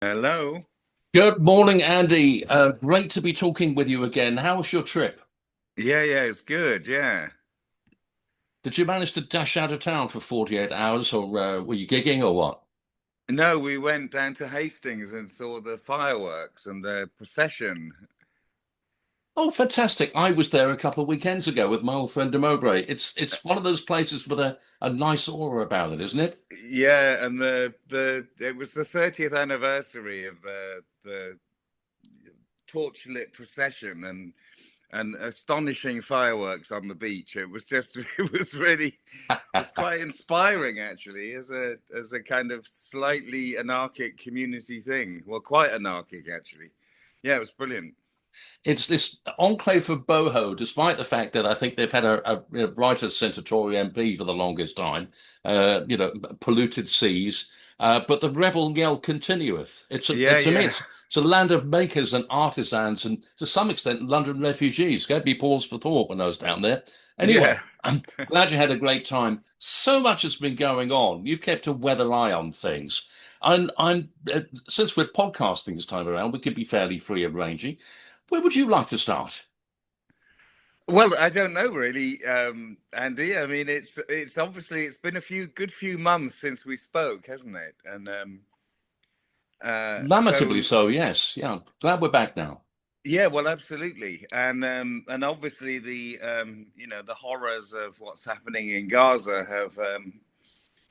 Hello. Good morning, Andy. Great to be talking with you again. How was your trip? Yeah, it's good. Yeah. Did you manage to dash out of town for 48 hours, or were you gigging, or what? No, we went down to Hastings and saw the fireworks and the procession. Oh, fantastic. I was there a couple of weekends ago with my old friend Mowbray. It's one of those places with a nice aura about it, isn't it? Yeah, and the it was the 30th anniversary of the torchlit procession and astonishing fireworks on the beach. It was just it was really it's quite inspiring actually as a kind of slightly anarchic community thing. Well, quite anarchic actually. Yeah, it was brilliant. It's this enclave of boho, despite the fact that I think they've had a right-of-centre Tory MP for the longest time, polluted seas, but the rebel yell continueth. Yeah, To me, yeah. it's a land of makers and artisans, and to some extent, London refugees. Go be pause for thought when I was down there. Yeah. Anyway, I'm glad you had a great time. So much has been going on. You've kept a weather eye on things. Since we're podcasting this time around, we could be fairly free and rangy. Where would you like to start? Well, I don't know really, Andy. I mean, it's obviously it's been a good few months since we spoke, hasn't it? And Lamentably so so, yes. Yeah. Glad we're back now. yeah, well, absolutely, and obviously the horrors of what's happening in Gaza have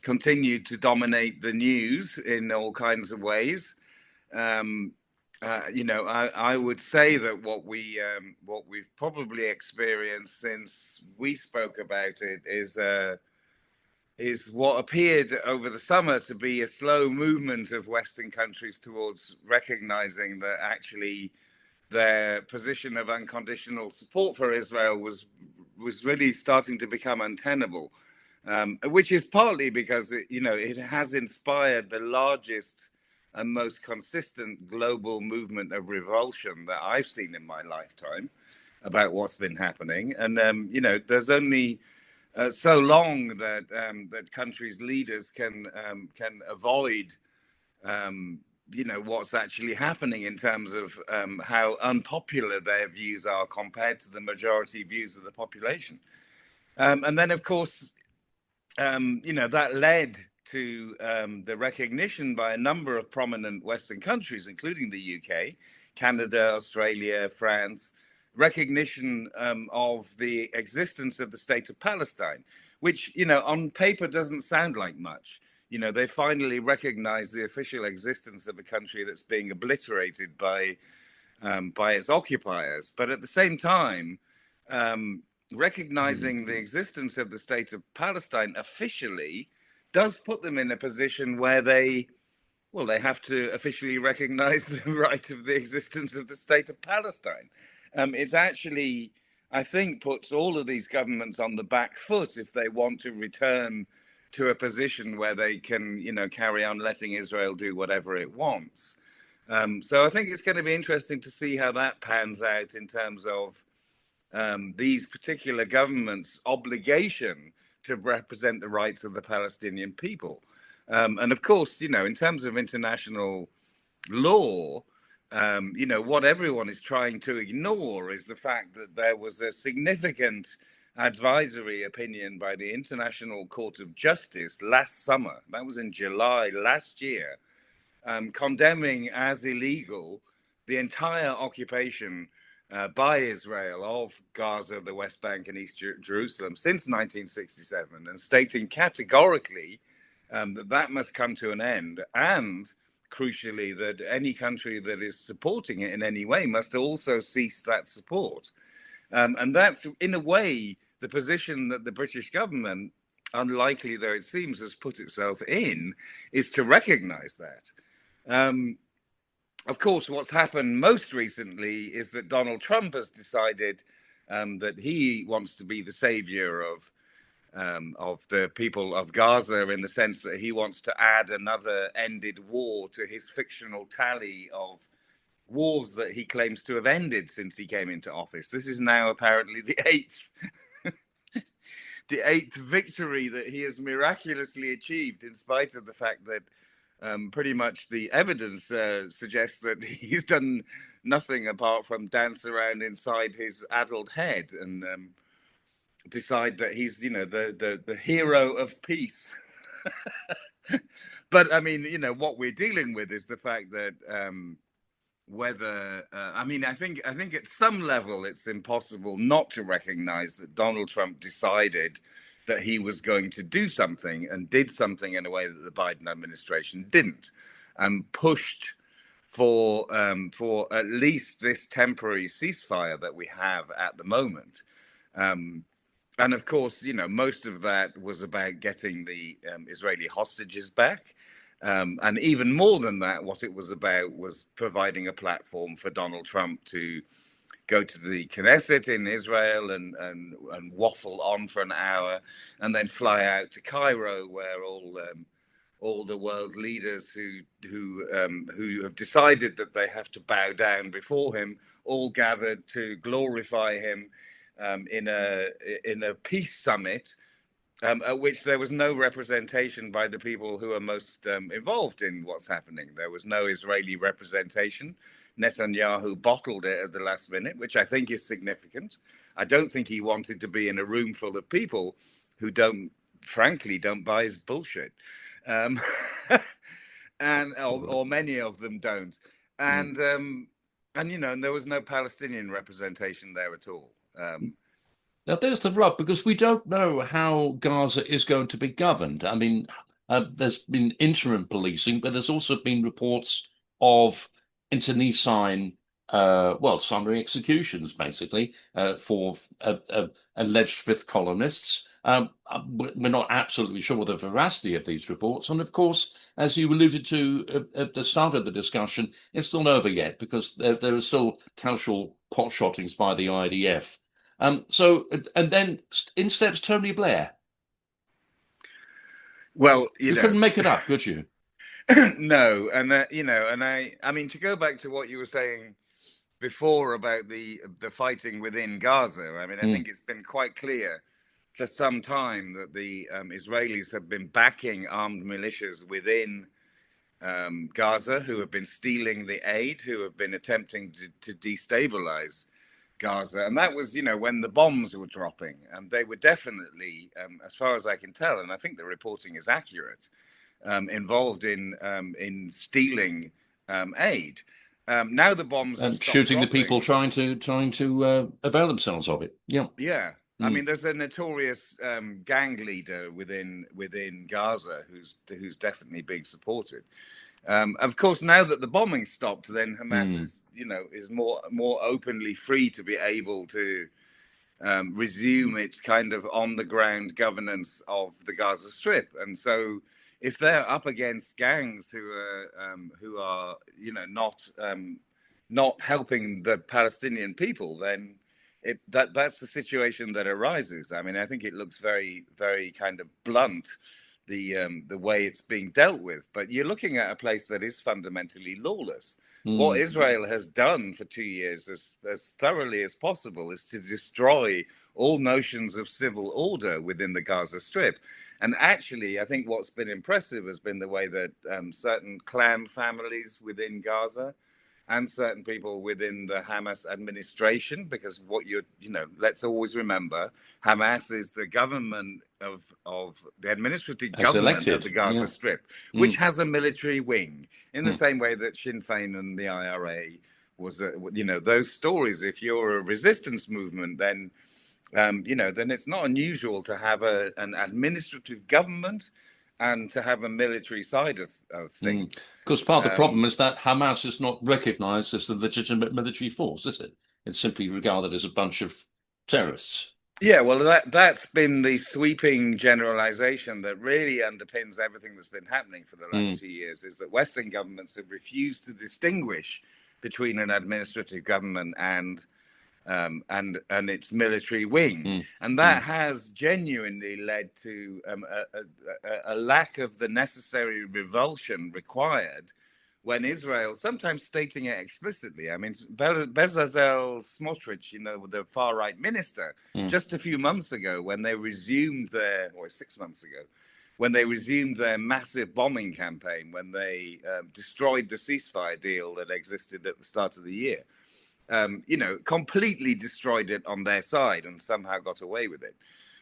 continued to dominate the news in all kinds of ways. Um, I would say that what we've probably experienced since we spoke about it is what appeared over the summer to be a slow movement of Western countries towards recognizing that actually their position of unconditional support for Israel was really starting to become untenable, which is partly because it has inspired the largest and most consistent global movement of revulsion that I've seen in my lifetime about what's been happening. And there's only so long that countries' leaders can avoid what's actually happening in terms of how unpopular their views are compared to the majority views of the population. And then, of course, that led to the recognition by a number of prominent Western countries, including the UK, Canada, Australia, France, recognition of the existence of the state of Palestine, which, on paper doesn't sound like much. They finally recognize the official existence of a country that's being obliterated by its occupiers. But at the same time, um, recognizing the existence of the state of Palestine officially does put them in a position where they have to officially recognize the right of the existence of the state of Palestine. It's actually, I think, puts all of these governments on the back foot if they want to return to a position where they can, carry on letting Israel do whatever it wants. So I think it's going to be interesting to see how that pans out in terms of these particular governments' obligation to represent the rights of the Palestinian people. And of course, in terms of international law, what everyone is trying to ignore is the fact that there was a significant advisory opinion by the International Court of Justice last summer. That was in July last year, condemning as illegal the entire occupation by Israel of Gaza, the West Bank, and East Jerusalem since 1967, and stating categorically that must come to an end, and crucially, that any country that is supporting it in any way must also cease that support. And that's, in a way, the position that the British government, unlikely though it seems, has put itself in, is to recognize that. Um, of course, what's happened most recently is that Donald Trump has decided that he wants to be the savior of the people of Gaza, in the sense that he wants to add another ended war to his fictional tally of wars that he claims to have ended since he came into office. This is now apparently the eighth victory that he has miraculously achieved, in spite of the fact that pretty much the evidence suggests that he's done nothing apart from dance around inside his addled head and decide that he's, the hero of peace. But I mean, what we're dealing with is the fact that whether I mean, I think at some level it's impossible not to recognize that Donald Trump decided that he was going to do something and did something in a way that the Biden administration didn't, and pushed for at least this temporary ceasefire that we have at the moment. And of course, most of that was about getting the Israeli hostages back. And even more than that, what it was about was providing a platform for Donald Trump to go to the Knesset in Israel and waffle on for an hour, and then fly out to Cairo, where all the world leaders who have decided that they have to bow down before him all gathered to glorify him in a peace summit, at which there was no representation by the people who are most involved in what's happening. There was no Israeli representation. Netanyahu bottled it at the last minute, which I think is significant. I don't think he wanted to be in a room full of people who frankly, don't buy his bullshit. Or many of them don't. And there was no Palestinian representation there at all. Now, there's the rub, because we don't know how Gaza is going to be governed. I mean, there's been interim policing, but there's also been reports of internecine, summary executions, basically, for alleged fifth columnists. We're not absolutely sure of the veracity of these reports. And of course, as you alluded to at the start of the discussion, it's not over yet, because there are still casual pot shottings by the IDF. And then in steps Tony Blair. Well, you couldn't make it up, could you? No, and I mean, to go back to what you were saying before about the fighting within Gaza, I mean, I think it's been quite clear for some time that the Israelis have been backing armed militias within Gaza, who have been stealing the aid, who have been attempting to destabilize Gaza. And that was, when the bombs were dropping. They were definitely, as far as I can tell, and I think the reporting is accurate, involved in stealing aid. Now the bombs and shooting dropping. The people trying to avail themselves of it. Yeah. Yeah. I mean, there's a notorious gang leader within Gaza who's definitely being supported. Of course, now that the bombing stopped, then Hamas is more openly free to be able to resume its kind of on the ground governance of the Gaza Strip. And so, if they're up against gangs who are not helping the Palestinian people, then that's the situation that arises. I mean, I think it looks very, very kind of blunt, the way it's being dealt with. But you're looking at a place that is fundamentally lawless. What Israel has done for 2 years, as thoroughly as possible, is to destroy all notions of civil order within the Gaza Strip. And actually, I think what's been impressive has been the way that certain clan families within Gaza and certain people within the Hamas administration, because let's always remember, Hamas is the government of the administrative government of the Gaza Strip, which has a military wing, in the same way that Sinn Féin and the IRA was, those stories. If you're a resistance movement, then then it's not unusual to have an administrative government and to have a military side of things. Because part of the problem is that Hamas is not recognized as the legitimate military force, is it? It's simply regarded as a bunch of terrorists. Yeah, well, that's been the sweeping generalization that really underpins everything that's been happening for the last 2 years, is that Western governments have refused to distinguish between an administrative government and its military wing, and that has genuinely led to a lack of the necessary revulsion required when Israel, sometimes stating it explicitly. I mean, Bezalel Smotrich, the far right minister, just a few months ago, when they resumed 6 months ago, when they resumed their massive bombing campaign, when they destroyed the ceasefire deal that existed at the start of the year. Completely destroyed it on their side and somehow got away with it.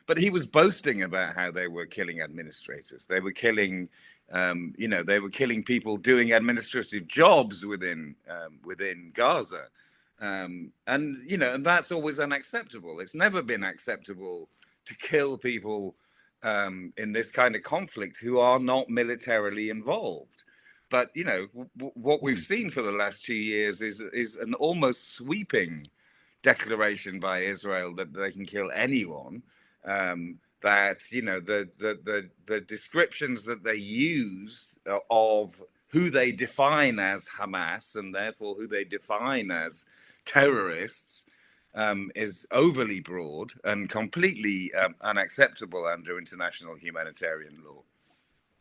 But he was boasting about how they were killing administrators. They were killing, they were killing people doing administrative jobs within Gaza, and that's always unacceptable. It's never been acceptable to kill people in this kind of conflict who are not militarily involved. But what we've seen for the last 2 years is an almost sweeping declaration by Israel that they can kill anyone. That the descriptions that they use of who they define as Hamas and therefore who they define as terrorists is overly broad and completely unacceptable under international humanitarian law.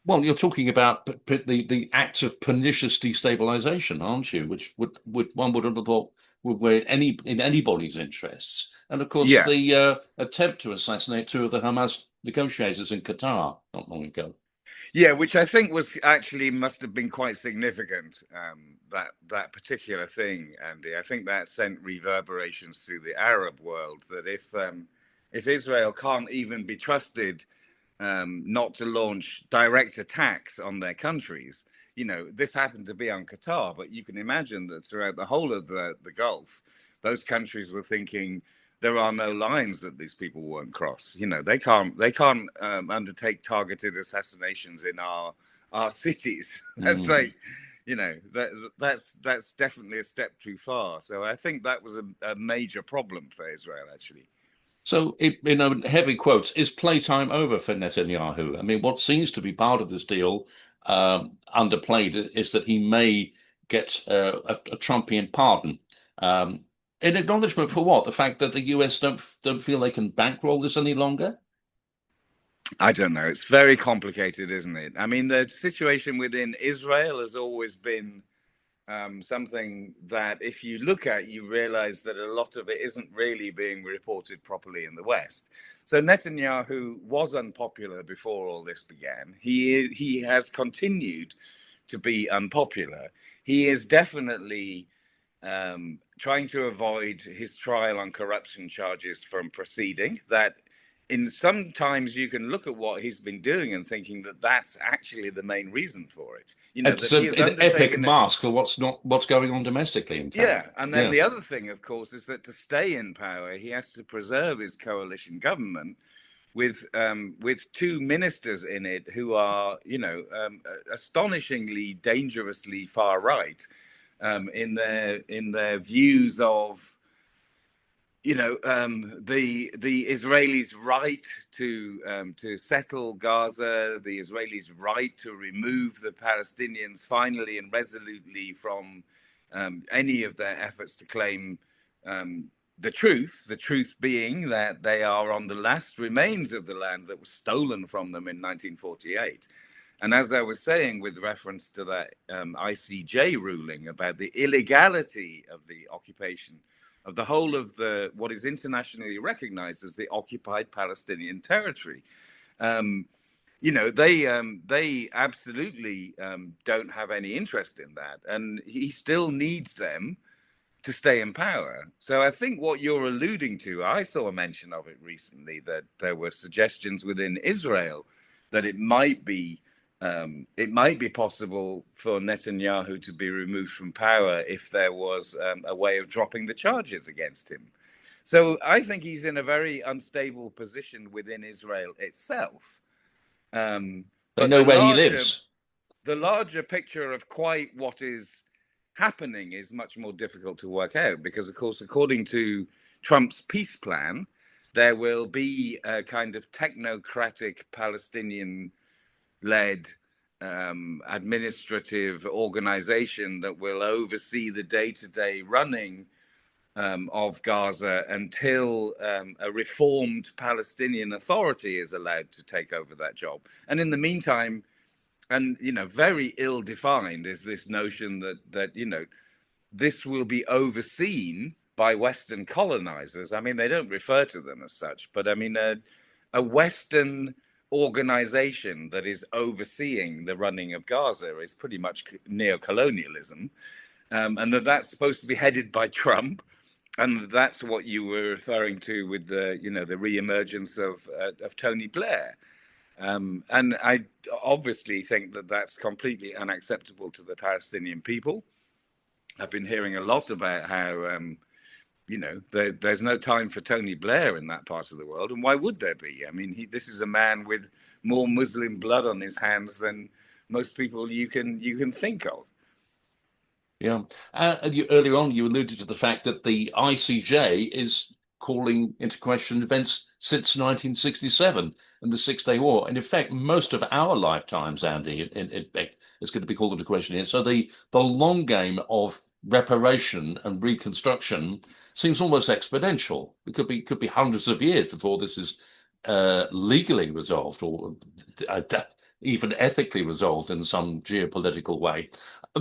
Well, you're talking about the act of pernicious destabilization, aren't you? Which one would have thought would be in anybody's interests. And of course, the attempt to assassinate two of the Hamas negotiators in Qatar not long ago. Yeah, which I think must have been quite significant. That particular thing, Andy. I think that sent reverberations through the Arab world. That if Israel can't even be trusted not to launch direct attacks on their countries. This happened to be on Qatar, but you can imagine that throughout the whole of the Gulf, those countries were thinking there are no lines that these people won't cross. They can't undertake targeted assassinations in our cities. That's like, that's definitely a step too far. So I think that was a major problem for Israel, actually. So, in heavy quotes, is playtime over for Netanyahu? I mean, what seems to be part of this deal underplayed is that he may get a Trumpian pardon. In acknowledgement for what? The fact that the US don't feel they can bankroll this any longer? I don't know. It's very complicated, isn't it? I mean, the situation within Israel has always been something that if you look at, you realize that a lot of it isn't really being reported properly in the West. So Netanyahu was unpopular before all this began. He has continued to be unpopular. He is definitely trying to avoid his trial on corruption charges from proceeding. That sometimes you can look at what he's been doing and thinking that that's actually the main reason for it. It's an epic mask for what's going on domestically, in fact. Yeah, and then the other thing, of course, is that to stay in power, he has to preserve his coalition government with two ministers in it who are, astonishingly dangerously far right in their views of the Israelis' right to settle Gaza, the Israelis' right to remove the Palestinians finally and resolutely from any of their efforts to claim the truth being that they are on the last remains of the land that was stolen from them in 1948. And as I was saying, with reference to that ICJ ruling about the illegality of the occupation of the whole of what is internationally recognized as the occupied Palestinian territory. They absolutely don't have any interest in that. And he still needs them to stay in power. So I think what you're alluding to, I saw a mention of it recently, that there were suggestions within Israel that it might be possible for Netanyahu to be removed from power if there was a way of dropping the charges against him. So I think he's in a very unstable position within Israel itself. They know where he lives. The larger picture of quite what is happening is much more difficult to work out because, of course, according to Trump's peace plan, there will be a kind of technocratic Palestinian-led administrative organization that will oversee the day-to-day running of Gaza until a reformed Palestinian Authority is allowed to take over that job. And in the meantime, and very ill-defined is this notion that this will be overseen by Western colonizers. I mean, they don't refer to them as such, but I mean a Western organization that is overseeing the running of Gaza is pretty much neo-colonialism, and that's supposed to be headed by Trump, and that's what you were referring to with the re-emergence of Tony Blair. And I obviously think that that's completely unacceptable to the Palestinian people. I've been hearing a lot about how there's no time for Tony Blair in that part of the world, and why would there be? I mean, this is a man with more Muslim blood on his hands than most people you can think of. Yeah. Earlier on, you alluded to the fact that the ICJ is calling into question events since 1967 and the Six-Day War. And in fact, most of our lifetimes, Andy, in fact, is going to be called into question here. So the long game of reparation and reconstruction seems almost exponential. It could be hundreds of years before this is legally resolved, or even ethically resolved in some geopolitical way.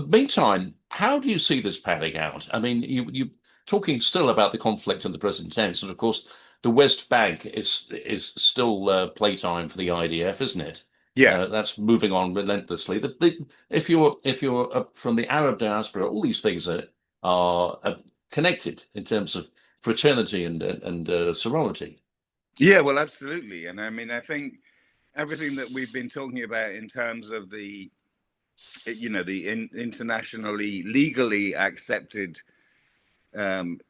Meantime, how do you see this panning out? I mean, you talking still about the conflict in the present tense, and of course, the West Bank is still playtime for the IDF, isn't it? Yeah. That's moving on relentlessly. If you're from the Arab diaspora, all these things are connected in terms of fraternity and sorority. Yeah, well, absolutely. And I mean, I think everything that we've been talking about in terms of the internationally legally accepted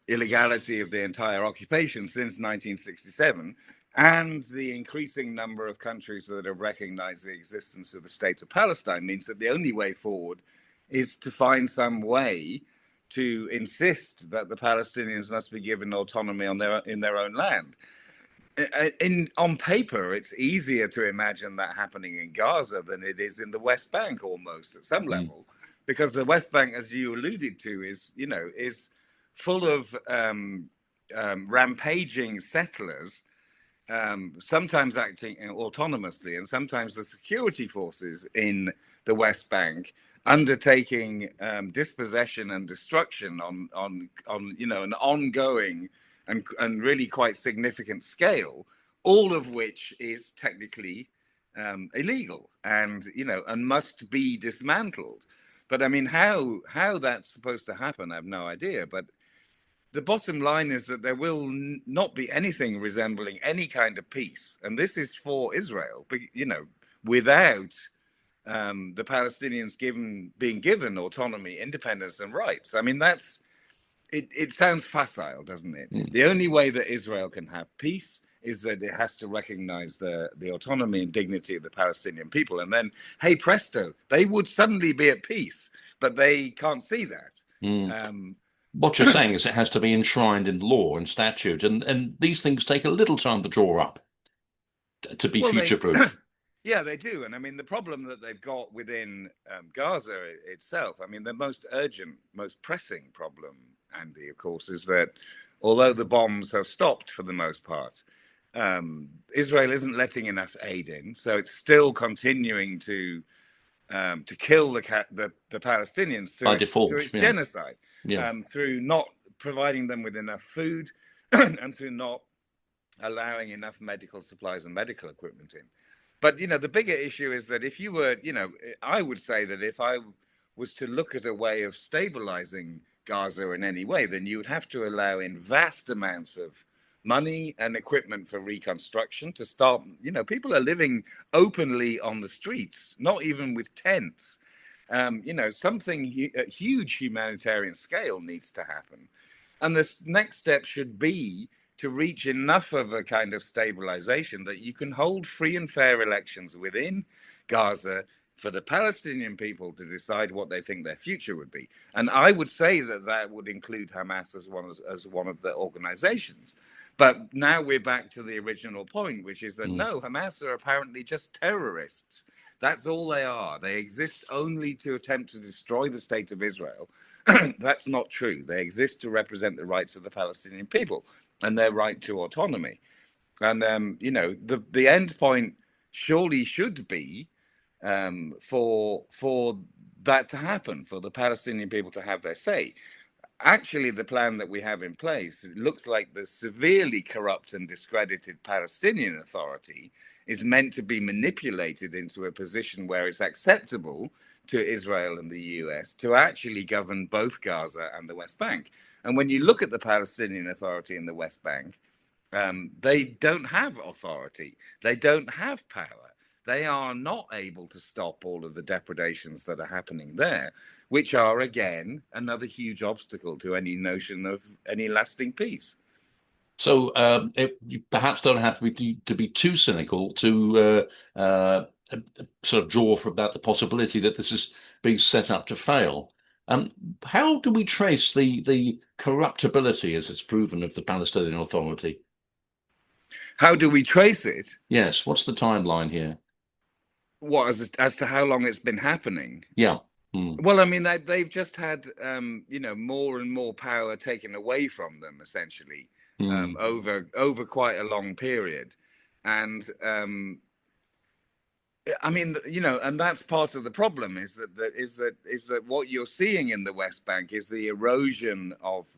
illegality of the entire occupation since 1967, and the increasing number of countries that have recognized the existence of the state of Palestine, means that the only way forward is to find some way to insist that the Palestinians must be given autonomy in their own land. On paper, it's easier to imagine that happening in Gaza than it is in the West Bank, almost at some level, because the West Bank, as you alluded to, is full of rampaging settlers, sometimes acting autonomously, and sometimes the security forces in the West Bank undertaking dispossession and destruction on an ongoing and really quite significant scale, all of which is technically illegal and must be dismantled. But I mean, how that's supposed to happen, I have no idea. But the bottom line is that there will not be anything resembling any kind of peace, and this is for Israel. Without the Palestinians being given autonomy, independence, and rights. I mean, it sounds facile, doesn't it? The only way that Israel can have peace is that it has to recognize the autonomy and dignity of the Palestinian people. And then, hey, presto, they would suddenly be at peace, but they can't see that. What you're saying is it has to be enshrined in law and statute, and these things take a little time to draw up to be future-proof. Yeah, they do. And I mean, the problem that they've got within Gaza itself, I mean, the most urgent, most pressing problem, Andy, of course, is that although the bombs have stopped for the most part, Israel isn't letting enough aid in. So it's still continuing to kill the Palestinians by default, through its genocide, yeah. Through not providing them with enough food and through not allowing enough medical supplies and medical equipment in. But, the bigger issue is that if you were, I would say that if I was to look at a way of stabilizing Gaza in any way, then you would have to allow in vast amounts of money and equipment for reconstruction to start. People are living openly on the streets, not even with tents. Something at huge humanitarian scale needs to happen. And the next step should be to reach enough of a kind of stabilization that you can hold free and fair elections within Gaza for the Palestinian people to decide what they think their future would be. And I would say that would include Hamas as one of the organizations. But now we're back to the original point, which is that no, Hamas are apparently just terrorists. That's all they are. They exist only to attempt to destroy the state of Israel. That's not true. They exist to represent the rights of the Palestinian people and their right to autonomy. And, the end point surely should be for that to happen, for the Palestinian people to have their say. actually the plan that we have in place, it looks like the severely corrupt and discredited Palestinian Authority is meant to be manipulated into a position where it's acceptable to Israel and the US to actually govern both Gaza and the West Bank. And when you look at the Palestinian Authority in the West Bank, they don't have authority, they don't have power. They are not able to stop all of the depredations that are happening there, which are, again, another huge obstacle to any notion of any lasting peace. So you perhaps don't have to be too cynical to sort of draw from that the possibility that this is being set up to fail. How do we trace the corruptibility, as it's proven, of the Palestinian Authority? How do we trace it? Yes, what's the timeline here? What, as to how long it's been happening? Yeah. Mm. Well, I mean, they've just had, more and more power taken away from them, essentially, Mm. over quite a long period, and I mean, and that's part of the problem is that what you're seeing in the West Bank is the erosion of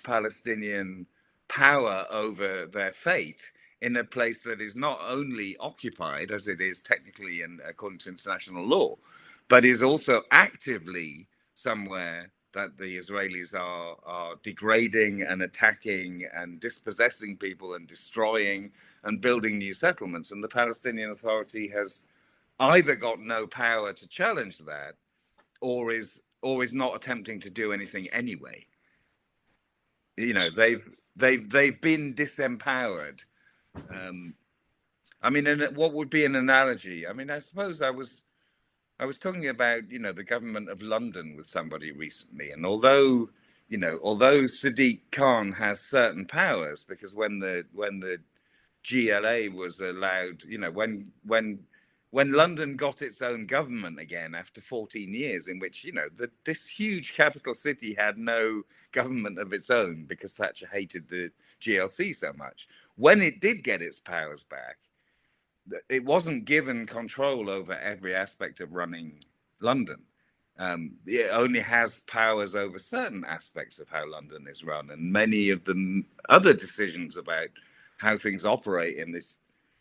Palestinian power over their fate in a place that is not only occupied as it is technically and according to international law, but is also actively somewhere that the Israelis are degrading and attacking and dispossessing people and destroying and building new settlements. And the Palestinian Authority has either got no power to challenge that, or is not attempting to do anything anyway. They've been disempowered. I mean, and what would be an analogy? I mean, I suppose I was talking about the government of London with somebody recently, and although Sadiq Khan has certain powers, because when the GLA was allowed, when London got its own government again after 14 years, in which this huge capital city had no government of its own because Thatcher hated the GLC so much. When it did get its powers back, it wasn't given control over every aspect of running London. It only has powers over certain aspects of how London is run, and many of the other decisions about how things operate in this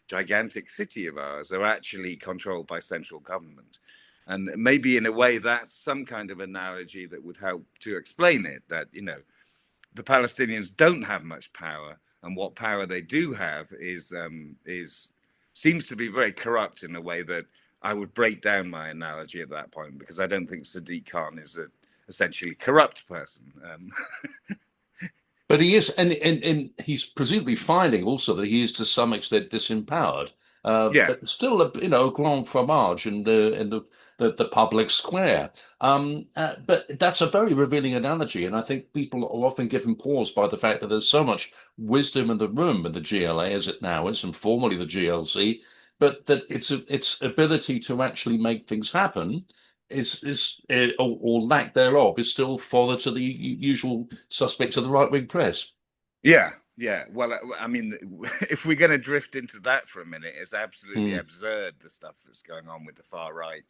gigantic city of ours are actually controlled by central government. And maybe in a way that's some kind of analogy that would help to explain it, that the Palestinians don't have much power, and what power they do have is seems to be very corrupt in a way that I would break down my analogy at that point, because I don't think Sadiq Khan is a essentially corrupt person. But he is, and he's presumably finding also that he is to some extent disempowered. Yeah, But still, a grand fromage in the public square. But that's a very revealing analogy, and I think people are often given pause by the fact that there's so much wisdom in the room in the GLA as it now is, and formerly the GLC, but that its ability to actually make things happen or lack thereof is still fodder to the usual suspects of the right wing press. yeah, yeah. Well, I mean, if we're going to drift into that for a minute, it's absolutely Mm. absurd the stuff that's going on with the far right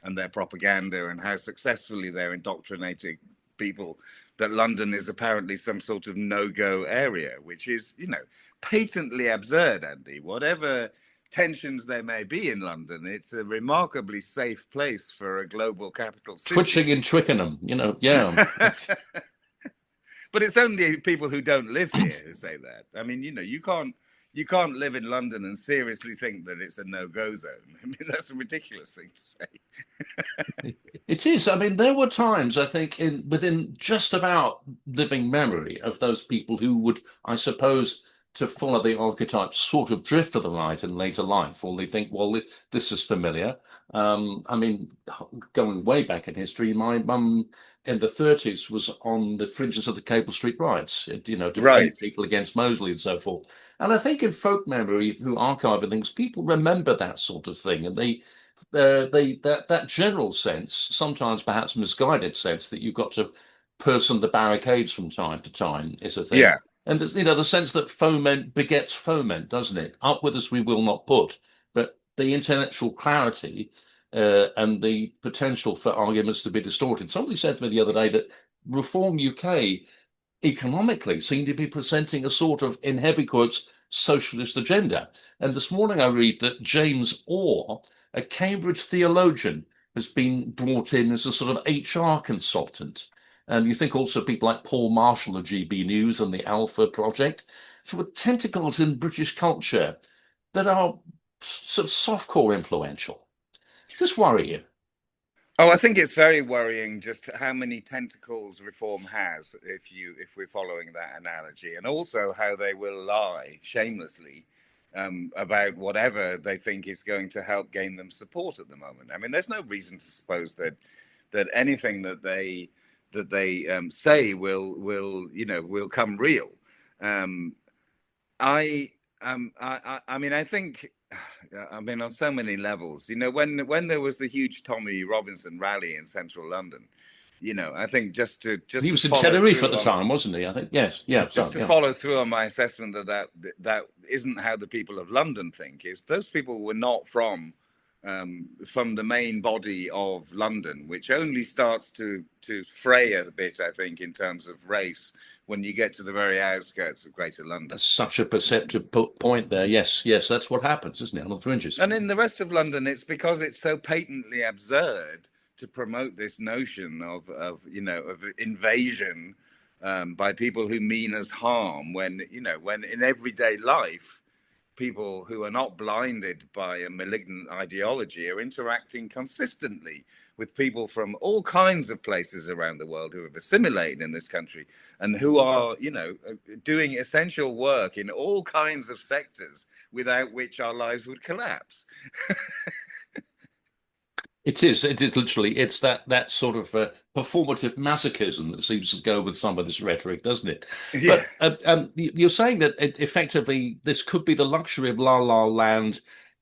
and their propaganda, and how successfully they're indoctrinating people that London is apparently some sort of no-go area, which is, patently absurd, Andy. Whatever tensions there may be in London, it's a remarkably safe place for a global capital city. Twitching in Twickenham, yeah. But it's only people who don't live here who say that. I mean, you can't live in London and seriously think that it's a no-go zone. I mean, that's a ridiculous thing to say. It is. I mean, there were times, I think, within just about living memory of those people who would, I suppose, to follow the archetype, sort of drift to the right in later life, or they think, well, this is familiar. I mean, going way back in history, my mum in the 30s was on the fringes of the Cable Street riots, defending Right. people against Mosley and so forth. And I think in folk memory, through archiving things, people remember that sort of thing, and that general sense, sometimes perhaps misguided sense, that you've got to person the barricades from time to time is a thing. Yeah. And the sense that foment begets foment, doesn't it? Up with us we will not put. But the intellectual clarity and the potential for arguments to be distorted. Somebody said to me the other day that Reform UK economically seem to be presenting a sort of, in heavy quotes, socialist agenda. And this morning I read that James Orr, a Cambridge theologian, has been brought in as a sort of HR consultant. And you think also people like Paul Marshall of GB News and the Alpha Project, so with tentacles in British culture that are sort of softcore influential. Does this worry you? Oh, I think it's very worrying just how many tentacles reform has, if we're following that analogy, and also how they will lie shamelessly about whatever they think is going to help gain them support at the moment. I mean, there's no reason to suppose that anything that they say will come real. Um, I mean, I think, I mean, on so many levels, when there was the huge Tommy Robinson rally in central London, I think just to He just to was in follow Tenerife at through the on time, wasn't he? I think, yes. Yeah, just so, to yeah. follow through on my assessment that isn't how the people of London think. Is those people were not from the main body of London, which only starts to fray a bit, I think, in terms of race when you get to the very outskirts of Greater London. That's such a perceptive point there. Yes, yes, that's what happens, isn't it, on the fringes? And in the rest of London, it's because it's so patently absurd to promote this notion of invasion by people who mean us harm when in everyday life people who are not blinded by a malignant ideology are interacting consistently with people from all kinds of places around the world who have assimilated in this country and who are, doing essential work in all kinds of sectors without which our lives would collapse. It is. It is literally. It's that sort of performative masochism that seems to go with some of this rhetoric, doesn't it? Yeah. But you're saying that effectively this could be the luxury of La La Land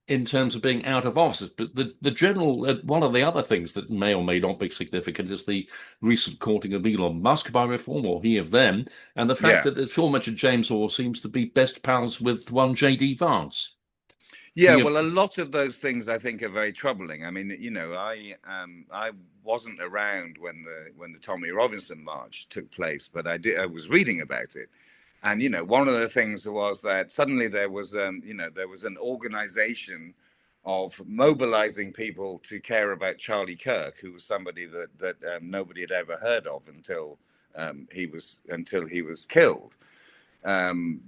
in terms of being out of office. But the general one of the other things that may or may not be significant is the recent courting of Elon Musk by Reform, or he of them, and the fact Yeah. that the aforementioned James Orr seems to be best pals with one J.D. Vance. Yeah, He of well, a lot of those things I think are very troubling. I mean, I wasn't around when the Tommy Robinson March took place, but I was reading about it, and one of the things was that suddenly there was an organization of mobilizing people to care about Charlie Kirk, who was somebody that nobody had ever heard of until he was killed. Um,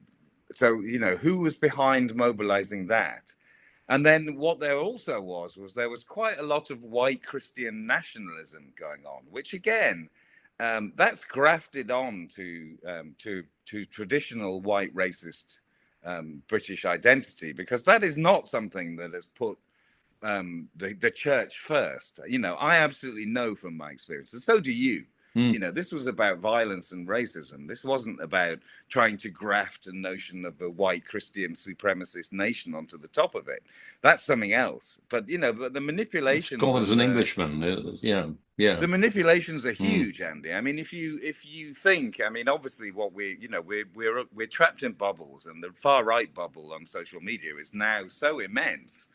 so who was behind mobilizing that? And then what there also was there was quite a lot of white Christian nationalism going on, which again, that's grafted on to traditional white racist British identity, because that is not something that has put the church first. I absolutely know from my experience, and so do you. Hmm. This was about violence and racism. This wasn't about trying to graft a notion of a white Christian supremacist nation onto the top of it. That's something else. But the manipulations Scott as and an the Englishman. Yeah, yeah. the manipulations are Hmm. huge, Andy. I mean, if you think, I mean, obviously, what we're trapped in bubbles, and the far right bubble on social media is now so immense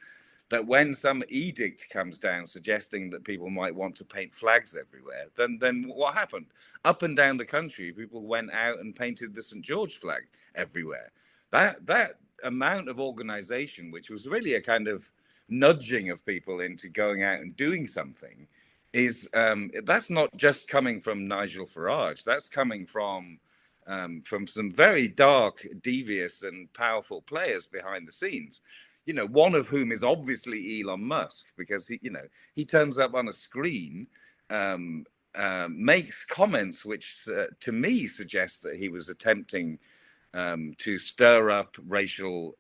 that when some edict comes down suggesting that people might want to paint flags everywhere, then what happened? Up and down the country, people went out and painted the St. George flag everywhere. That amount of organization, which was really a kind of nudging of people into going out and doing something, is that's not just coming from Nigel Farage. That's coming from some very dark, devious, and powerful players behind the scenes. One of whom is obviously Elon Musk, because he turns up on a screen, makes comments which, to me, suggest that he was attempting to stir up racial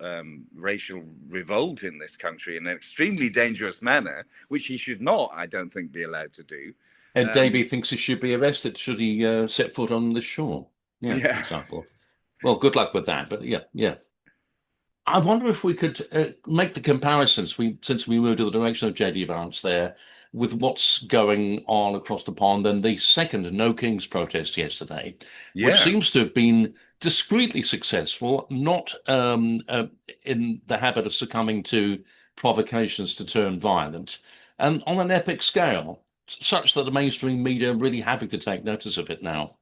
revolt in this country in an extremely dangerous manner, which he should not, I don't think, be allowed to do. And Davey Um, thinks he should be arrested should he set foot on the shore. Yeah, for yeah, example. Well, good luck with that. But yeah, yeah. I wonder if we could make the comparisons since we moved to the direction of JD Vance there with what's going on across the pond and the second No Kings protest yesterday, which yeah. seems to have been discreetly successful, not in the habit of succumbing to provocations to turn violent, and on an epic scale. such that the mainstream media are really having to take notice of it now.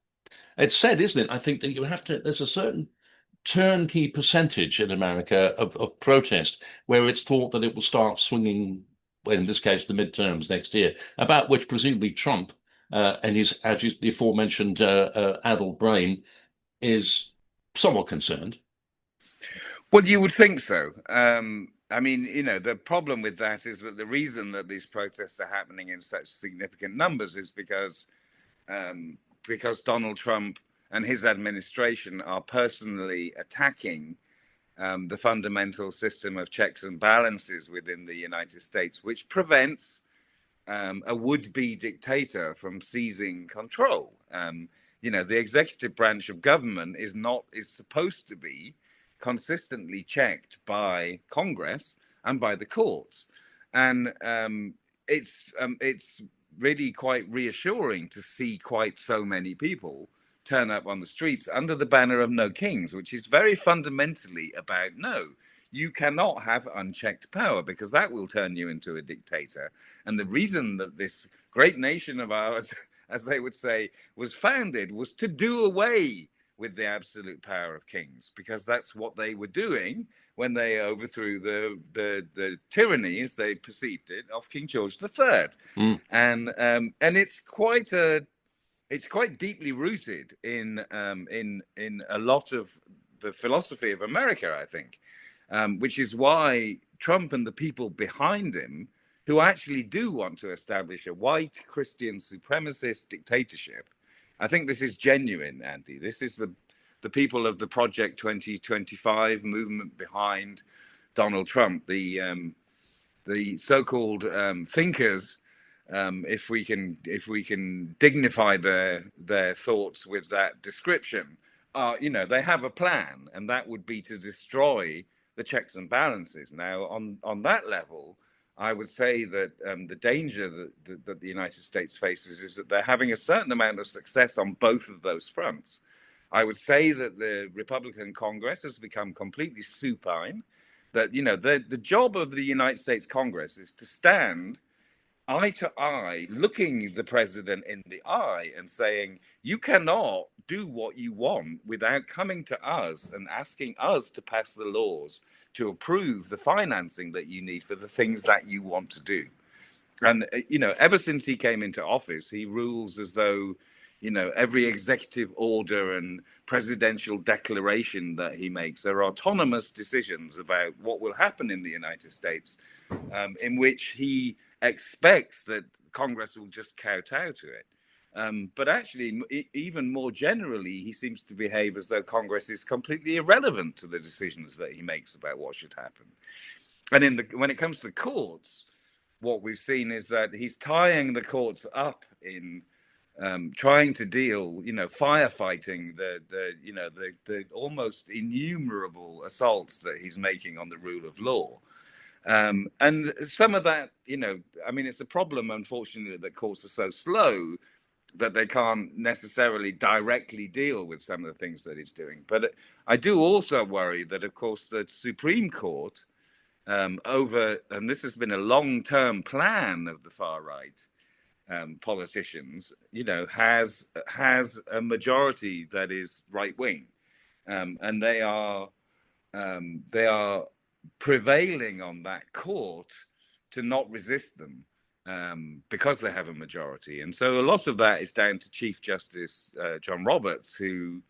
It's said, isn't it? I think that you have to, there's a certain turnkey percentage in America of protest where it's thought that it will start swinging, well, in this case, the midterms next year, about which presumably Trump and his, as the aforementioned addled brain is somewhat concerned. Well, you would think so. I mean, the problem with that is that the reason that these protests are happening in such significant numbers is because Donald Trump and his administration are personally attacking the fundamental system of checks and balances within the United States, which prevents a would-be dictator from seizing control. The executive branch of government is supposed to be consistently checked by Congress and by the courts, and it's really quite reassuring to see quite so many people turn up on the streets under the banner of No Kings, which is very fundamentally about no. You cannot have unchecked power because that will turn you into a dictator. And the reason that this great nation of ours, as they would say, was founded was to do away with the absolute power of kings, because that's what they were doing when they overthrew the tyranny, as they perceived it, of King George III. Mm. And it's quite deeply rooted in a lot of the philosophy of America, I think, which is why Trump and the people behind him, who actually do want to establish a white Christian supremacist dictatorship. I think this is genuine, Andy. This is the people of the Project 2025 movement behind Donald Trump, the so-called thinkers. If we can dignify their thoughts with that description, they have a plan, and that would be to destroy the checks and balances. Now, on that level, I would say that the danger that the United States faces is that they're having a certain amount of success on both of those fronts. I would say that the Republican Congress has become completely supine. That the job of the United States Congress is to stand eye to eye, looking the president in the eye and saying, you cannot do what you want without coming to us and asking us to pass the laws to approve the financing that you need for the things that you want to do. And, ever since he came into office, he rules as though, every executive order and presidential declaration that he makes are autonomous decisions about what will happen in the United States, in which he expects that Congress will just kowtow to it. But actually, even more generally, he seems to behave as though Congress is completely irrelevant to the decisions that he makes about what should happen. And when it comes to the courts, what we've seen is that he's tying the courts up in trying to deal, firefighting the almost innumerable assaults that he's making on the rule of law. And some of that, it's a problem, unfortunately, that courts are so slow that they can't necessarily directly deal with some of the things that he's doing. But I do also worry that, of course, the Supreme Court, and this has been a long-term plan of the far right politicians, has a majority that is right-wing, and they are prevailing on that court to not resist them because they have a majority. And so a lot of that is down to Chief Justice John Roberts, who,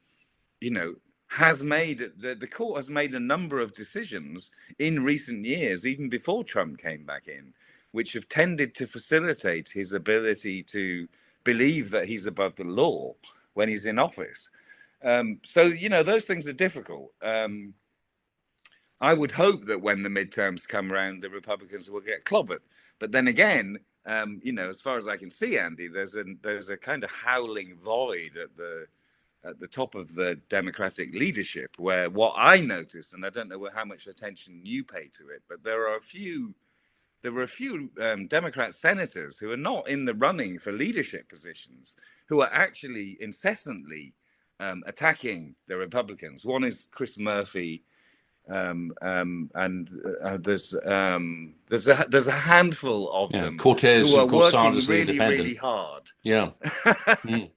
has made the court has made a number of decisions in recent years, even before Trump came back in, which have tended to facilitate his ability to believe that he's above the law when he's in office. So, those things are difficult. I would hope that when the midterms come around, the Republicans will get clobbered. But then again, as far as I can see, Andy, there's a kind of howling void at the top of the Democratic leadership, where what I noticed, and I don't know how much attention you pay to it, but there were a few Democrat senators who are not in the running for leadership positions, who are actually incessantly attacking the Republicans. One is Chris Murphy, and there's a handful of Yeah, them Cortez who are and working Corsadas the really, really Independent. hard. Yeah. Mm.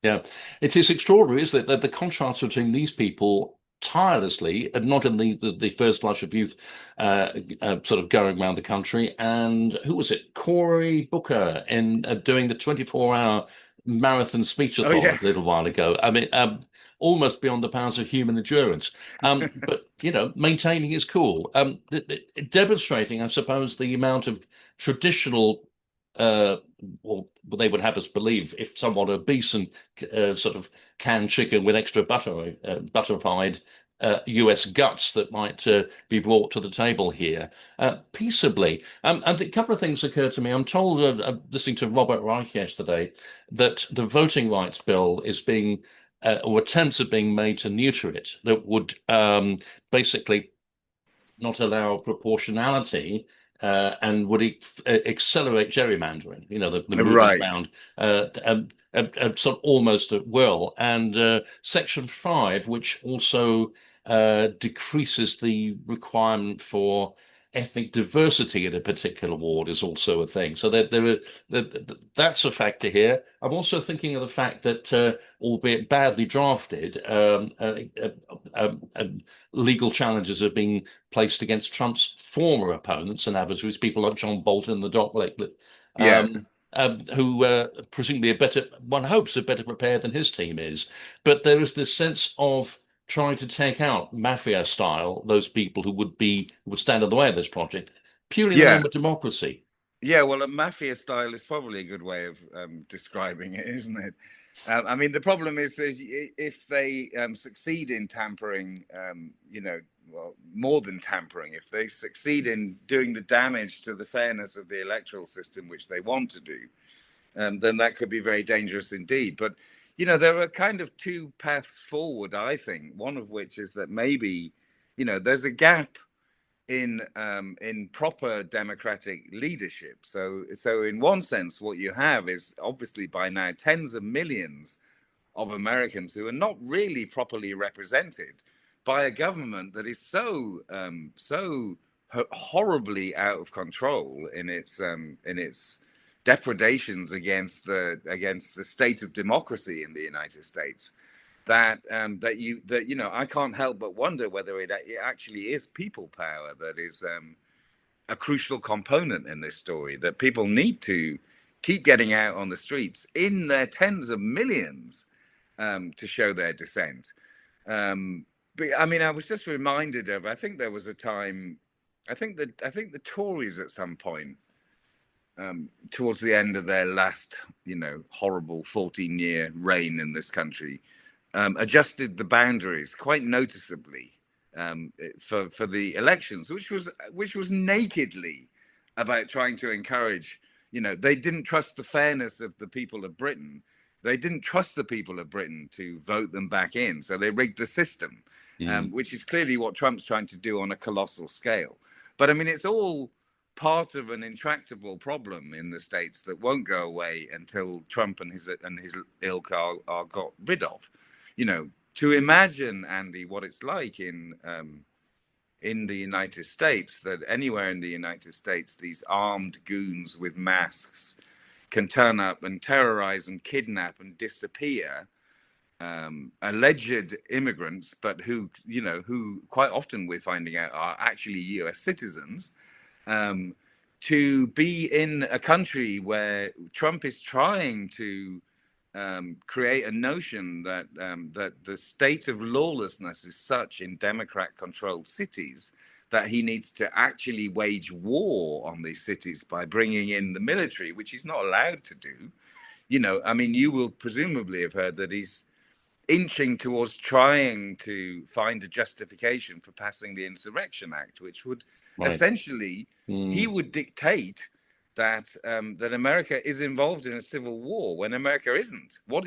Yeah, it is extraordinary, isn't it, that the contrast between these people tirelessly, and not in the first flush of youth, sort of going around the country, and who was it? Cory Booker in doing the 24-hour marathon Oh speechathon yeah, a little while ago. I mean, almost beyond the powers of human endurance. But maintaining his cool, demonstrating, I suppose, the amount of traditional. Or they would have us believe if somewhat obese and sort of canned chicken with extra butterified US guts that might be brought to the table here peaceably. And a couple of things occur to me. I'm told, listening to Robert Reich yesterday, that the voting rights bill is being, or attempts are being made to neuter it, that would basically not allow proportionality and would accelerate gerrymandering, the moving right. around sort of almost at will. And Section 5, which also decreases the requirement for ethnic diversity in a particular ward, is also a thing. So that's a factor here. I'm also thinking of the fact that, albeit badly drafted, legal challenges are being placed against Trump's former opponents and adversaries, people like John Bolton and the Doc Lake, Yeah, who presumably are better, one hopes, are better prepared than his team is. But there is this sense of trying to take out mafia style those people who would stand in the way of this project, purely in the yeah. name of democracy. Yeah, well, a mafia style is probably a good way of describing it, isn't it? I mean, the problem is that if they succeed in tampering, well, more than tampering, if they succeed in doing the damage to the fairness of the electoral system, which they want to do, then that could be very dangerous indeed. But, there are kind of two paths forward, I think, one of which is that maybe, there's a gap in proper democratic leadership. So in one sense, what you have is obviously by now tens of millions of Americans who are not really properly represented by a government that is so horribly out of control in its depredations against the state of democracy in the United States that I can't help but wonder whether it actually is people power that is a crucial component in this story. That people need to keep getting out on the streets in their tens of millions to show their dissent. But I mean, I was just reminded of. I think there was a time. I think the Tories at some point towards the end of their last, horrible 14-year reign in this country, adjusted the boundaries quite noticeably for the elections, which was nakedly about trying to encourage. They didn't trust the fairness of the people of Britain. They didn't trust the people of Britain to vote them back in, so they rigged the system, Mm. which is clearly what Trump's trying to do on a colossal scale. But I mean, it's all part of an intractable problem in the states that won't go away until Trump and his ilk are got rid of. To imagine, Andy, what it's like in the United States, that anywhere in the United States, these armed goons with masks can turn up and terrorize and kidnap and disappear alleged immigrants, but who quite often we're finding out are actually U.S. citizens, um, to be in a country where Trump is trying to create a notion that the state of lawlessness is such in Democrat-controlled cities that he needs to actually wage war on these cities by bringing in the military, which he's not allowed to do. I mean, you will presumably have heard that he's inching towards trying to find a justification for passing the Insurrection Act, which would Right. essentially he Mm. would dictate that America is involved in a civil war when America isn't. What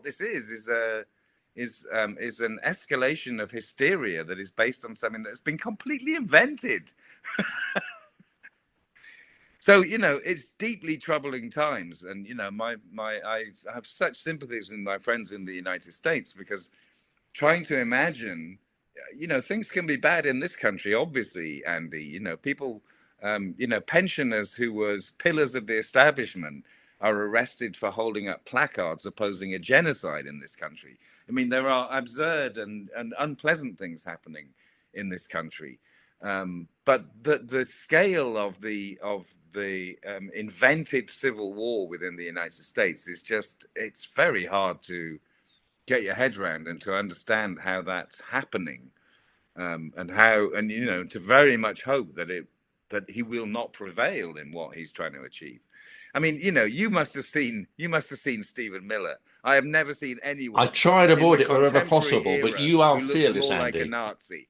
this is an escalation of hysteria that is based on something that's been completely invented. So it's deeply troubling times, and my I have such sympathies with my friends in the United States because trying to imagine things can be bad in this country, obviously, Andy. People, pensioners who was pillars of the establishment are arrested for holding up placards opposing a genocide in this country. I mean, there are absurd and unpleasant things happening in this country. But the scale of the invented civil war within the United States is it's very hard to get your head around and to understand how that's happening, and to very much hope that he will not prevail in what he's trying to achieve. I mean, you must have seen Stephen Miller. I have never seen I anyone try to in the avoid it wherever contemporary possible, but era you are who looks fearless, more like a Andy. Nazi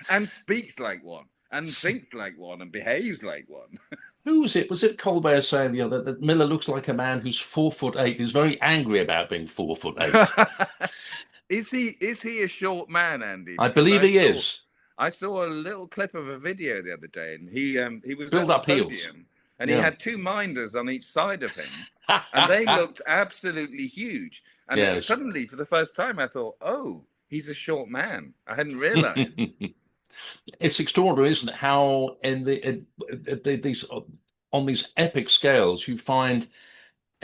and speaks like one and thinks like one and behaves like one. Who was it? Was it Colbert saying the other that Miller looks like a man who's 4'8", who's very angry about being 4'8"? Is he a short man, Andy? I Because believe I he saw is. I saw a little clip of a video the other day, and he was Build on the up heels. podium, and he Yeah. had two minders on each side of him, and they looked absolutely huge. And Yes. suddenly, for the first time, I thought, "Oh, he's a short man." I hadn't realised. It's extraordinary, isn't it? How these on these epic scales you find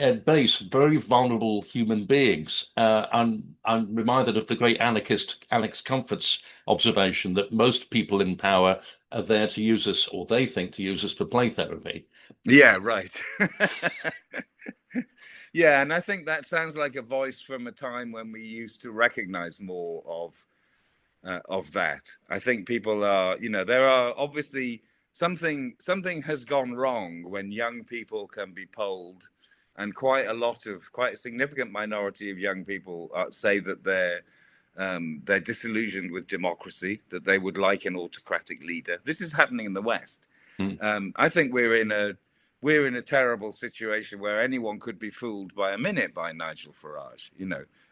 at base very vulnerable human beings. I'm reminded of the great anarchist Alex Comfort's observation that most people in power are there to use us, or they think to use us for play therapy. Yeah, right. Yeah, and I think that sounds like a voice from a time when we used to recognize more of that. I think people are, there are obviously something has gone wrong when young people can be polled, and quite a significant minority of young people say that they're disillusioned with democracy, that they would like an autocratic leader. This is happening in the West. Mm. I think we're in a terrible situation where anyone could be fooled by a minute by Nigel Farage.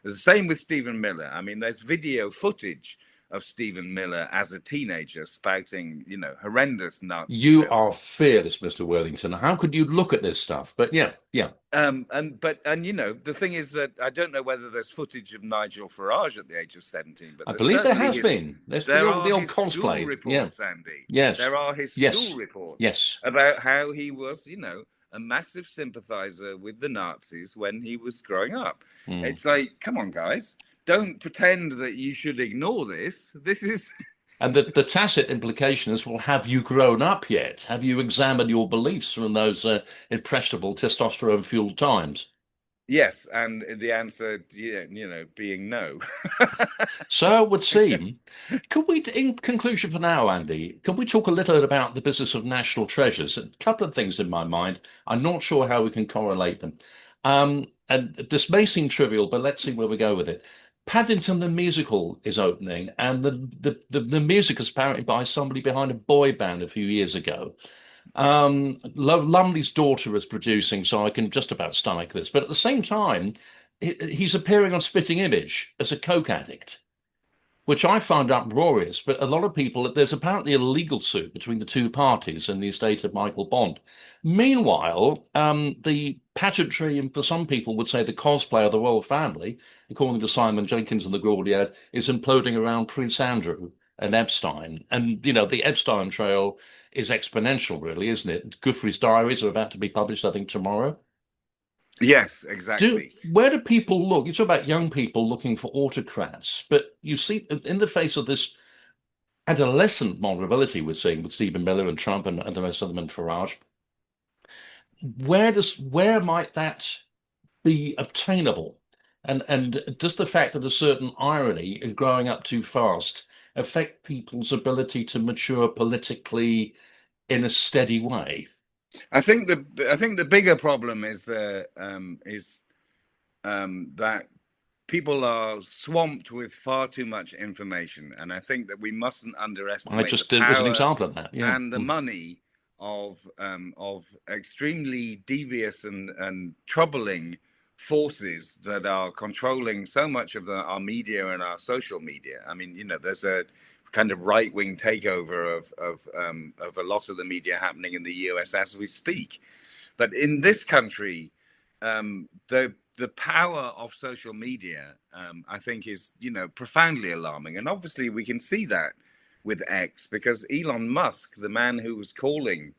It's the same with Stephen Miller. I mean, there's video footage of Stephen Miller as a teenager spouting, horrendous Nazi You filth. are fearless, Mr. Worthington. How could you look at this stuff? But yeah, yeah. The thing is that I don't know whether there's footage of Nigel Farage at the age of 17, but I there's believe there certainly has his been. There's there the are old his school cosplay. Yeah. reports, Andy. Yes. There are his school Yes. reports Yes. about how he was, a massive sympathizer with the Nazis when he was growing up. Mm. It's like, come on, guys, don't pretend that you should ignore this. This is And the tacit implication is, well, have you grown up yet? Have you examined your beliefs from those impressionable testosterone-fueled times? yes, and the answer, being no. So it would seem. Could we, in conclusion for now, Andy, can we talk a little about the business of national treasures? A couple of things in my mind. I'm not sure how we can correlate them. And this may seem trivial, but let's see where we go with it. Paddington the musical is opening, and the music is apparently by somebody behind a boy band a few years ago. Lumley's daughter is producing, so I can just about stomach this. But at the same time, he's appearing on Spitting Image as a coke addict, which I found uproarious. But a lot of people, there's apparently a legal suit between the two parties and the estate of Michael Bond. Meanwhile, the pageantry, and for some people would say the cosplay of the royal family, according to Simon Jenkins and the Gaudiad, is imploding around Prince Andrew and Epstein. And, the Epstein trail is exponential, really, isn't it? Guthrie's diaries are about to be published, I think, tomorrow. Yes, exactly. Where do people look? You talk about young people looking for autocrats, but you see, in the face of this adolescent vulnerability we're seeing with Stephen Miller and Trump and the rest of them and Farage, where might that be obtainable? And does the fact that a certain irony in growing up too fast affect people's ability to mature politically in a steady way? I think the bigger problem is that people are swamped with far too much information, and I think that we mustn't I underestimate the just was an power example of that. Yeah. and the money of extremely devious and troubling forces that are controlling so much of our media and our social media. I mean, there's a kind of right-wing takeover of a lot of the media happening in the US as we speak. But in this country, the the power of social media, I think, is, profoundly alarming. And obviously, we can see that with X, because Elon Musk, the man who was calling,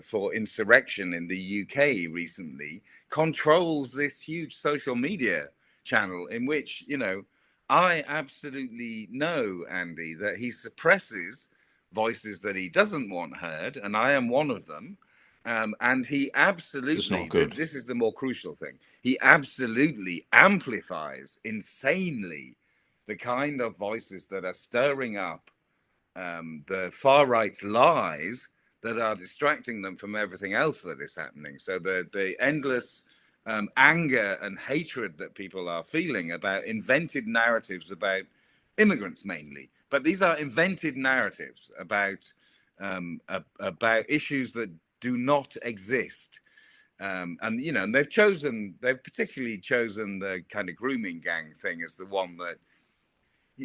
for insurrection in the UK recently, controls this huge social media channel in which, I absolutely know, Andy, that he suppresses voices that he doesn't want heard, and I am one of them. And he It's not absolutely, good. this is the more crucial thing, he absolutely amplifies insanely the kind of voices that are stirring up the far right's lies that are distracting them from everything else that is happening. So the endless anger and hatred that people are feeling about invented narratives about immigrants mainly, but these are invented narratives about issues that do not exist. And and they've particularly chosen the kind of grooming gang thing as the one that,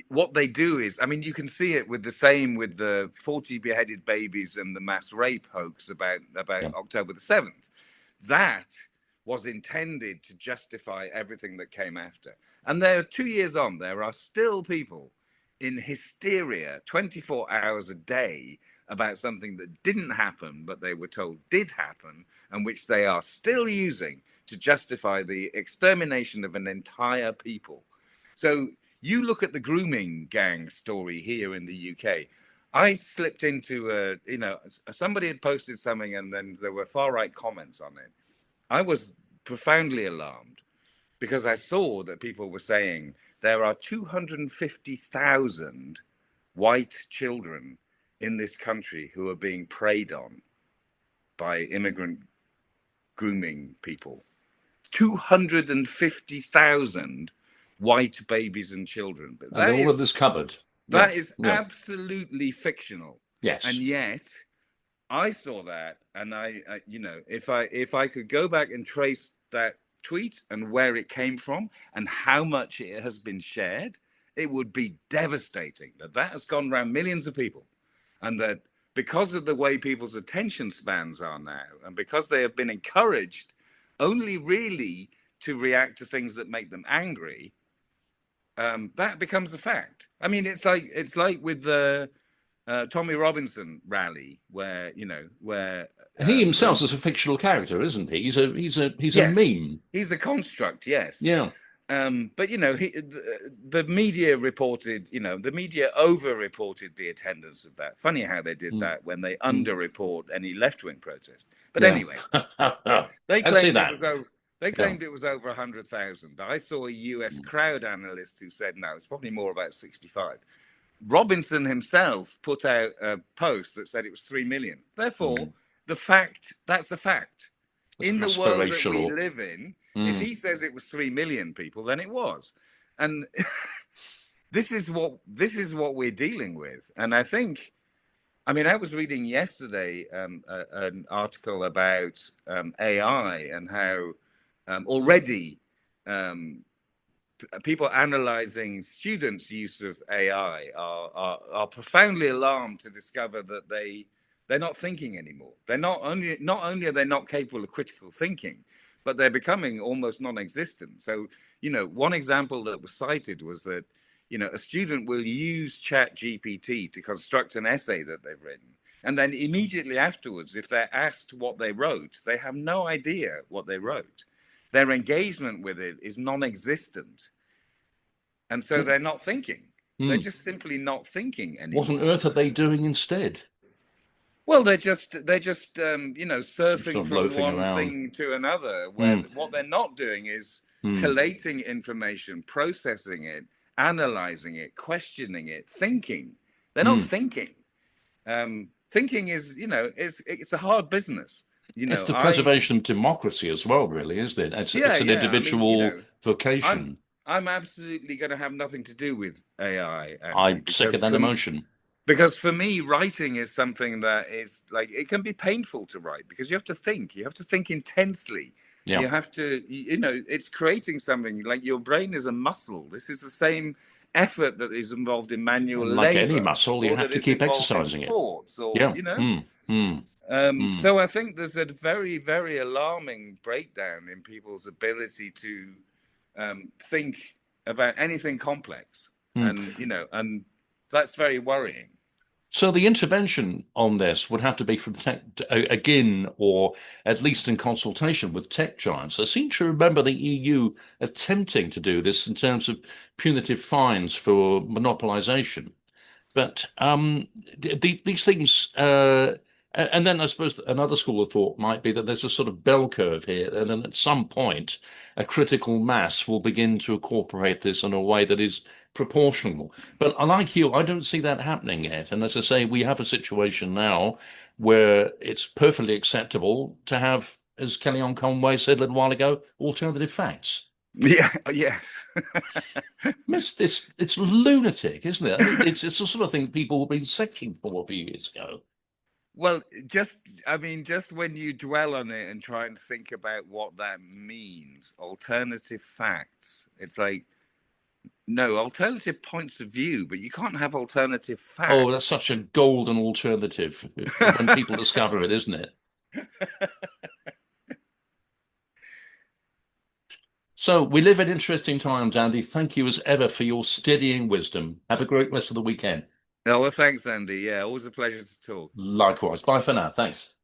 what they do is, I mean, you can see it with the 40 beheaded babies and the mass rape hoax about Yeah. October the 7th. That was intended to justify everything that came after. And there, 2 years on, there are still people in hysteria 24 hours a day about something that didn't happen, but they were told did happen, and which they are still using to justify the extermination of an entire people. So you look at the grooming gang story here in the UK. I slipped into somebody had posted something, and then there were far right comments on it. I was profoundly alarmed because I saw that people were saying there are 250,000 white children in this country who are being preyed on by immigrant grooming people. 250,000 white babies and children. But And all of this covered. Yeah. that is Yeah. absolutely fictional. And Yes. yet I saw that, and if I could go back and trace that tweet and where it came from and how much it has been shared, it would be devastating that has gone around millions of people, and that because of the way people's attention spans are now, and because they have been encouraged only really to react to things that make them angry, that becomes a fact. I mean, it's like with the Tommy Robinson rally, where He himself when is a fictional character, isn't he? He's a yes, meme. he's a construct, yes. Yeah. But the media reported, the media over-reported the attendance of that. Funny how they did Mm. that when they Mm. under-report any left-wing protest. But Yeah. anyway, they I'd say claimed it that. was over. They Yeah. claimed it was over 100,000. I saw a US crowd analyst who said no, it's probably more about 65. Robinson himself put out a post that said it was 3 million. Therefore, Mm. that's a fact. It's In the world that we aspirational. live in, if Mm. he says it was 3 million people, then it was. And this is what we're dealing with. And I mean, I was reading yesterday an article about AI and how already um, people analyzing students' use of AI are profoundly alarmed to discover that they're not thinking anymore. They're not only are they not capable of critical thinking, but they're becoming almost non-existent. So, one example that was cited was that, a student will use Chat GPT to construct an essay that they've written. And then immediately afterwards, if they're asked what they wrote, they have no idea what they wrote. Their engagement with it is non-existent. And so they're not thinking. They're Mm. just simply not thinking What on anymore. earth are they doing instead? Well, they're just Sort surfing of from loafing one around. thing to another, where Mm. what they're not doing is Mm. collating information, processing it, analyzing it, questioning it, thinking. They're not Mm. thinking. Thinking is, it's a hard business. It's the I preservation of democracy as well, really, isn't it? Yeah, It's an yeah. I mean, individual I'm vocation. I'm absolutely going to have nothing to do with AI, Andy, I second that emotion. because for me, writing is something that is like, it can be painful to write because you have to think. You have to think intensely. Yeah. You have to, it's creating something like your brain is a muscle. This is the same effort that is involved in manual And like any labor muscle, you or have that to is keep involved in exercising it. sports or, Yeah. Mm. Mm. Mm. So I think there's a very, very alarming breakdown in people's ability to think about anything complex, Mm. and and that's very worrying. So the intervention on this would have to be from tech again, or at least in consultation with tech giants. I seem to remember the EU attempting to do this in terms of punitive fines for monopolization. But these things, and then I suppose another school of thought might be that there's a sort of bell curve here, and then at some point, a critical mass will begin to incorporate this in a way that is proportional. But like you, I don't see that happening yet. And as I say, we have a situation now where it's perfectly acceptable to have, as Kellyanne Conway said a little while ago, alternative facts. Yeah, yes. It's lunatic, isn't it? I mean, it's the sort of thing people have been searching for a few years ago. Well, I mean, just when you dwell on it and try and think about what that means, alternative facts, it's like, no, alternative points of view, but you can't have alternative Oh, that's facts. such a golden alternative when people discover it, isn't it? So we live in interesting times, Andy. Thank you as ever for your steadying wisdom. Have a great rest of the weekend. Oh, well, thanks, Andy. Yeah, always a pleasure to talk. Likewise. Bye for now. Thanks.